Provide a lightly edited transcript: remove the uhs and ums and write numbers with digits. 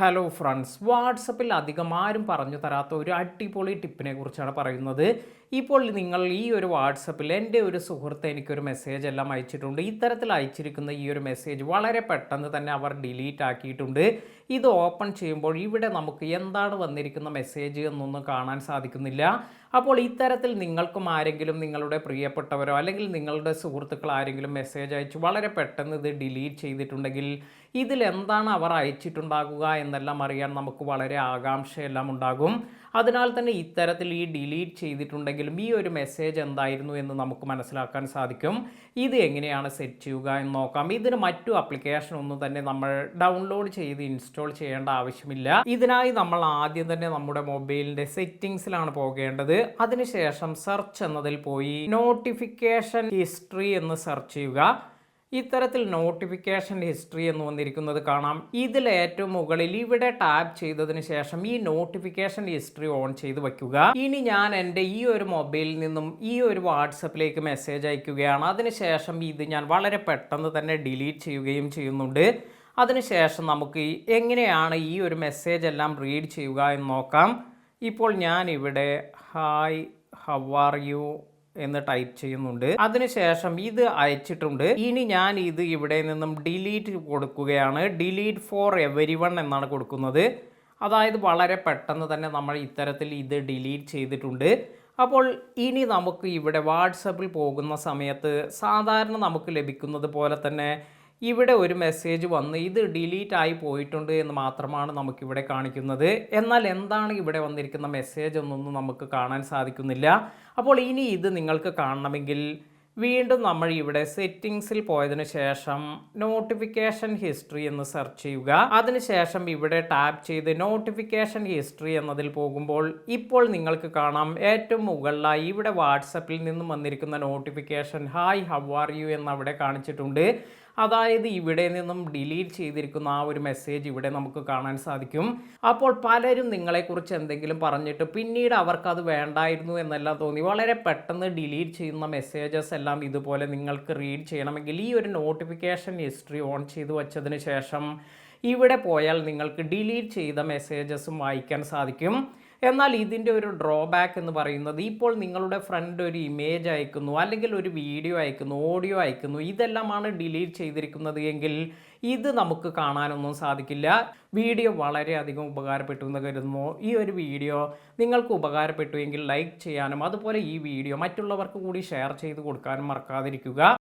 Hello friends, വാട്സപ്പിൽ അധികം ആരും പറഞ്ഞു തരാത്ത ഒരു അടിപൊളി ടിപ്പിനെ കുറിച്ചാണ് പറയുന്നത്. ഇപ്പോൾ നിങ്ങൾ ഈ ഒരു വാട്സപ്പിൽ എൻ്റെ ഒരു സുഹൃത്ത് എനിക്കൊരു മെസ്സേജ് എല്ലാം അയച്ചിട്ടുണ്ട്. ഇത്തരത്തിൽ അയച്ചിരിക്കുന്ന ഈ ഒരു മെസ്സേജ് വളരെ പെട്ടെന്ന് തന്നെ അവർ ഡിലീറ്റ് ആക്കിയിട്ടുണ്ട്. ഇത് ഓപ്പൺ ചെയ്യുമ്പോൾ ഇവിടെ നമുക്ക് എന്താണ് വന്നിരിക്കുന്ന മെസ്സേജ് എന്നൊന്നും കാണാൻ സാധിക്കുന്നില്ല. അപ്പോൾ ഇത്തരത്തിൽ നിങ്ങൾക്കും ആരെങ്കിലും നിങ്ങളുടെ പ്രിയപ്പെട്ടവരോ അല്ലെങ്കിൽ നിങ്ങളുടെ സുഹൃത്തുക്കൾ ആരെങ്കിലും മെസ്സേജ് അയച്ചു വളരെ പെട്ടെന്ന് ഇത് ഡിലീറ്റ് ചെയ്തിട്ടുണ്ടെങ്കിൽ ഇതിലെന്താണ് അവർ അയച്ചിട്ടുണ്ടാകുക എന്നെല്ലാം അറിയാൻ നമുക്ക് വളരെ ആകാംക്ഷയെല്ലാം ഉണ്ടാകും. അതിനാൽ തന്നെ ഇത്തരത്തിൽ ഈ ഡിലീറ്റ് ചെയ്തിട്ടുണ്ടെങ്കിലും ഈ ഒരു മെസ്സേജ് എന്തായിരുന്നു എന്ന് നമുക്ക് മനസ്സിലാക്കാൻ സാധിക്കും. ഇത് എങ്ങനെയാണ് സെറ്റ് ചെയ്യുക എന്ന് നോക്കാം. ഇതിന് മറ്റു ആപ്ലിക്കേഷൻ ഒന്നും തന്നെ നമ്മൾ ഡൗൺലോഡ് ചെയ്ത് ഇൻസ്റ്റാൾ ചെയ്യേണ്ട ആവശ്യമില്ല. ഇതിനായി നമ്മൾ ആദ്യം തന്നെ നമ്മുടെ മൊബൈലിൻ്റെ സെറ്റിംഗ്സിലാണ് പോകേണ്ടത്. അതിനുശേഷം സെർച്ച് എന്നതിൽ പോയി നോട്ടിഫിക്കേഷൻ ഹിസ്റ്ററി എന്ന് സെർച്ച് ചെയ്യുക. ഇത്തരത്തിൽ നോട്ടിഫിക്കേഷൻ ഹിസ്റ്ററി എന്ന് വന്നിരിക്കുന്നത് കാണാം. ഇതിൽ ഏറ്റവും മുകളിൽ ഇവിടെ ടാപ്പ് ചെയ്തതിന് ശേഷം ഈ നോട്ടിഫിക്കേഷൻ ഹിസ്റ്ററി ഓൺ ചെയ്ത് വയ്ക്കുക. ഇനി ഞാൻ എൻ്റെ ഈ ഒരു മൊബൈലിൽ നിന്നും ഈ ഒരു വാട്സപ്പിലേക്ക് മെസ്സേജ് അയക്കുകയാണ്. അതിനുശേഷം ഇത് ഞാൻ വളരെ പെട്ടെന്ന് തന്നെ ഡിലീറ്റ് ചെയ്യുകയും ചെയ്യുന്നുണ്ട്. അതിനുശേഷം നമുക്ക് എങ്ങനെയാണ് ഈ ഒരു മെസ്സേജ് എല്ലാം റീഡ് ചെയ്യുക എന്ന് നോക്കാം. ഇപ്പോൾ ഞാൻ ഇവിടെ ഹായ് ഹൗ ആർ യു എന്ന് ടൈപ്പ് ചെയ്യുന്നുണ്ട്. അതിനുശേഷം ഇത് അയച്ചിട്ടുണ്ട്. ഇനി ഞാൻ ഇത് ഇവിടെ നിന്നും ഡിലീറ്റ് കൊടുക്കുകയാണ്. ഡിലീറ്റ് ഫോർ എവരി വൺ എന്നാണ് കൊടുക്കുന്നത്. അതായത് വളരെ പെട്ടെന്ന് തന്നെ നമ്മൾ ഇത്തരത്തിൽ ഇത് ഡിലീറ്റ് ചെയ്തിട്ടുണ്ട്. അപ്പോൾ ഇനി നമുക്ക് ഇവിടെ വാട്സപ്പിൽ പോകുന്ന സമയത്ത് സാധാരണ നമുക്ക് ലഭിക്കുന്നത് പോലെ തന്നെ ഇവിടെ ഒരു മെസ്സേജ് വന്ന് ഇത് ഡിലീറ്റ് ആയി പോയിട്ടുണ്ട് എന്ന് മാത്രമാണ് നമുക്കിവിടെ കാണിക്കുന്നത്. എന്നാൽ എന്താണ് ഇവിടെ വന്നിരിക്കുന്ന മെസ്സേജ് എന്നൊന്നും നമുക്ക് കാണാൻ സാധിക്കുന്നില്ല. അപ്പോൾ ഇനി ഇത് നിങ്ങൾക്ക് കാണണമെങ്കിൽ വീണ്ടും നമ്മൾ ഇവിടെ സെറ്റിംഗ്സിൽ പോയതിനു ശേഷം നോട്ടിഫിക്കേഷൻ ഹിസ്റ്ററി എന്ന് സെർച്ച് ചെയ്യുക. അതിനുശേഷം ഇവിടെ ടാപ്പ് ചെയ്ത് നോട്ടിഫിക്കേഷൻ ഹിസ്റ്ററി എന്നതിൽ പോകുമ്പോൾ ഇപ്പോൾ നിങ്ങൾക്ക് കാണാം ഏറ്റവും മുകളിലായി ഇവിടെ വാട്സപ്പിൽ നിന്നും വന്നിരിക്കുന്ന notification hi how are you എന്ന് അവിടെ കാണിച്ചിട്ടുണ്ട്. അതായത് ഇവിടെ നിന്നും ഡിലീറ്റ് ചെയ്തിരിക്കുന്ന ആ ഒരു മെസ്സേജ് ഇവിടെ നമുക്ക് കാണാൻ സാധിക്കും. അപ്പോൾ പലരും നിങ്ങളെക്കുറിച്ച് എന്തെങ്കിലും പറഞ്ഞിട്ട് പിന്നീട് അവർക്കത് വേണ്ടായിരുന്നു എന്നെല്ലാം തോന്നി വളരെ പെട്ടെന്ന് ഡിലീറ്റ് ചെയ്യുന്ന മെസ്സേജസ് എല്ലാം ഇതുപോലെ നിങ്ങൾക്ക് റീഡ് ചെയ്യണമെങ്കിൽ ഈ ഒരു നോട്ടിഫിക്കേഷൻ ഹിസ്റ്ററി ഓൺ ചെയ്ത് വച്ചതിന് ശേഷം ഇവിടെ പോയാൽ നിങ്ങൾക്ക് ഡിലീറ്റ് ചെയ്ത മെസ്സേജസും വായിക്കാൻ സാധിക്കും. എന്നാൽ ഇതിൻ്റെ ഒരു ഡ്രോബാക്ക് എന്ന് പറയുന്നത് ഇപ്പോൾ നിങ്ങളുടെ ഫ്രണ്ട് ഒരു ഇമേജ് അയക്കുന്നു അല്ലെങ്കിൽ ഒരു വീഡിയോ അയക്കുന്നു, ഓഡിയോ അയക്കുന്നു, ഇതെല്ലാമാണ് ഡിലീറ്റ് ചെയ്തിരിക്കുന്നത് എങ്കിൽ ഇത് നമുക്ക് കാണാനൊന്നും സാധിക്കില്ല. വീഡിയോ വളരെയധികം ഉപകാരപ്പെട്ടു എന്ന് കരുതുന്നു. ഈ ഒരു വീഡിയോ നിങ്ങൾക്ക് ഉപകാരപ്പെട്ടു എങ്കിൽ ലൈക്ക് ചെയ്യാനും അതുപോലെ ഈ വീഡിയോ മറ്റുള്ളവർക്ക് കൂടി ഷെയർ ചെയ്ത് കൊടുക്കാനും മറക്കാതിരിക്കുക.